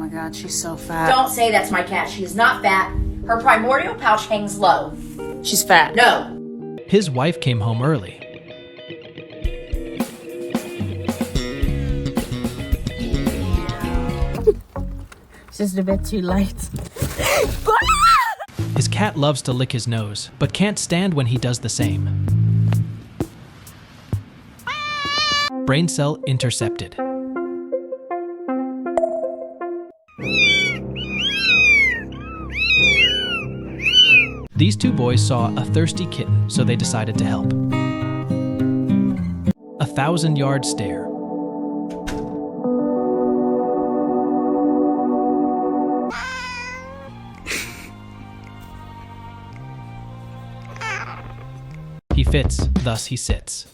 my God, she's so fat. Don't say that's my cat. She is not fat. Her primordial pouch hangs low. She's fat. No. His wife came home early. It's just a bit too light. His cat loves to lick his nose, but can't stand when he does the same. Brain cell intercepted. These two boys saw a thirsty kitten, so they decided to help. 1,000-yard stare. He fits, thus he sits.